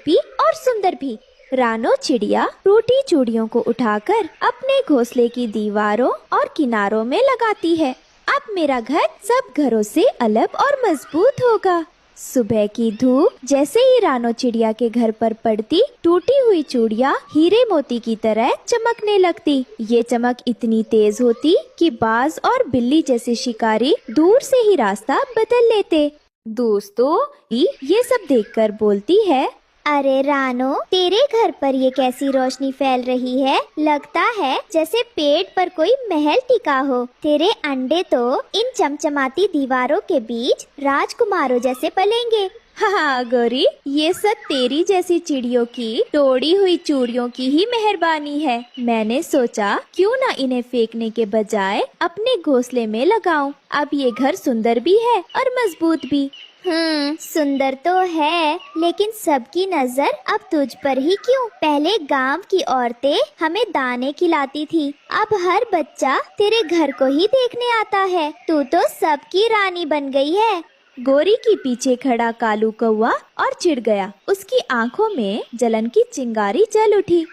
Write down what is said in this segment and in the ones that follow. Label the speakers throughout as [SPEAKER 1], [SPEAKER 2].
[SPEAKER 1] भी और सुंदर भी। रानो चिड़िया टूटी चूड़ियों को उठाकर अपने घोंसले की दीवारों और किनारों में लगाती है। अब मेरा घर सब घरों से अलग और मजबूत होगा। सुबह की धूप जैसे ही रानो चिड़िया के घर पर पड़ती, टूटी हुई चूड़ियाँ हीरे मोती की तरह चमकने लगती। ये चमक इतनी तेज होती कि बाज और बिल्ली जैसे शिकारी दूर से ही रास्ता बदल लेते। दोस्तों, ये सब देखकर बोलती है,
[SPEAKER 2] अरे रानो, तेरे घर पर ये कैसी रोशनी फैल रही है? लगता है जैसे पेड़ पर कोई महल टिका हो। तेरे अंडे तो इन चमचमाती दीवारों के बीच राजकुमारों जैसे पलेंगे।
[SPEAKER 1] हाँ गौरी, ये सब तेरी जैसी चिड़ियों की तोड़ी हुई चूड़ियों की ही मेहरबानी है। मैंने सोचा क्यों ना इन्हें फेंकने के बजाय अपने घोंसले में लगाऊं। अब ये घर सुंदर भी है और मजबूत भी।
[SPEAKER 2] सुंदर तो है, लेकिन सबकी नजर अब तुझ पर ही क्यों? पहले गांव की औरतें हमें दाने खिलाती थी, अब हर बच्चा तेरे घर को ही देखने आता है। तू तो सबकी रानी बन गई है।
[SPEAKER 1] गोरी के पीछे खड़ा कालू कौवा और चिढ़ गया। उसकी आंखों में जलन की चिंगारी जल उठी।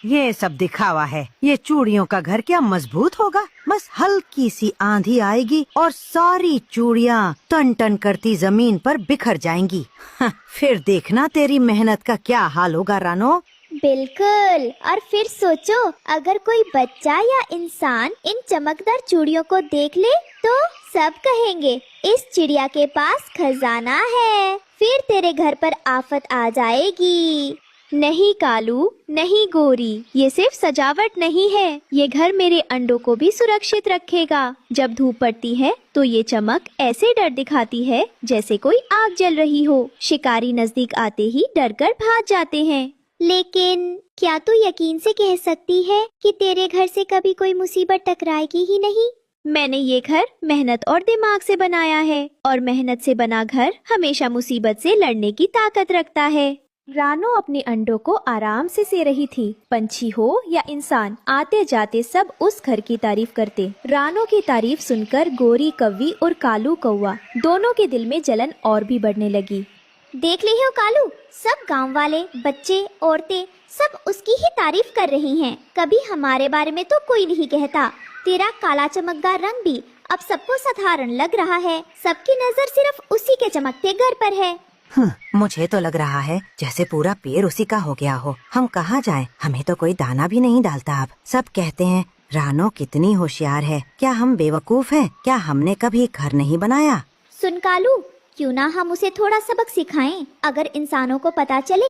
[SPEAKER 3] ये सब दिखावा है। ये चूड़ियों का घर क्या मजबूत होगा? बस हल्की सी आंधी आएगी और सारी चूड़ियाँ टन टन करती जमीन पर बिखर जाएंगी। फिर देखना तेरी मेहनत का क्या हाल होगा रानो।
[SPEAKER 2] बिल्कुल। और फिर सोचो, अगर कोई बच्चा या इंसान इन चमकदार चूड़ियों को देख ले तो सब कहेंगे इस चिड़िया के पास खजाना है। फिर तेरे घर पर आफत आ जाएगी।
[SPEAKER 1] नहीं कालू, नहीं गोरी, ये सिर्फ सजावट नहीं है। ये घर मेरे अंडों को भी सुरक्षित रखेगा। जब धूप पड़ती है तो ये चमक ऐसे डर दिखाती है जैसे कोई आग जल रही हो। शिकारी नजदीक आते ही डरकर भाग जाते हैं।
[SPEAKER 2] लेकिन क्या तू यकीन से कह सकती है कि तेरे घर से कभी कोई मुसीबत टकराएगी ही नहीं?
[SPEAKER 1] मैंने ये घर मेहनत और दिमाग से बनाया है, और मेहनत से बना घर हमेशा मुसीबत से लड़ने की ताकत रखता है। रानो अपने अंडों को आराम से से रही थी। पंछी हो या इंसान, आते जाते सब उस घर की तारीफ करते। रानो की तारीफ सुनकर गोरी कौवी और कालू कौवा दोनों के दिल में जलन और भी बढ़ने लगी।
[SPEAKER 2] देख ली हो कालू, सब गांव वाले, बच्चे, औरतें सब उसकी ही तारीफ कर रही हैं। कभी हमारे बारे में तो कोई नहीं कहता। तेरा काला चमकदार रंग भी अब सबको साधारण लग रहा है। सबकी नजर सिर्फ उसी के चमकते घर पर है।
[SPEAKER 3] मुझे तो लग रहा है जैसे पूरा पेड़ उसी का हो गया हो। हम कहाँ जाएं? हमें तो कोई दाना भी नहीं डालता। अब सब कहते हैं रानो कितनी होशियार है। क्या हम बेवकूफ हैं? क्या हमने कभी घर नहीं बनाया?
[SPEAKER 2] सुन कालू, क्यों ना हम उसे थोड़ा सबक सिखाएं। अगर इंसानों को पता चले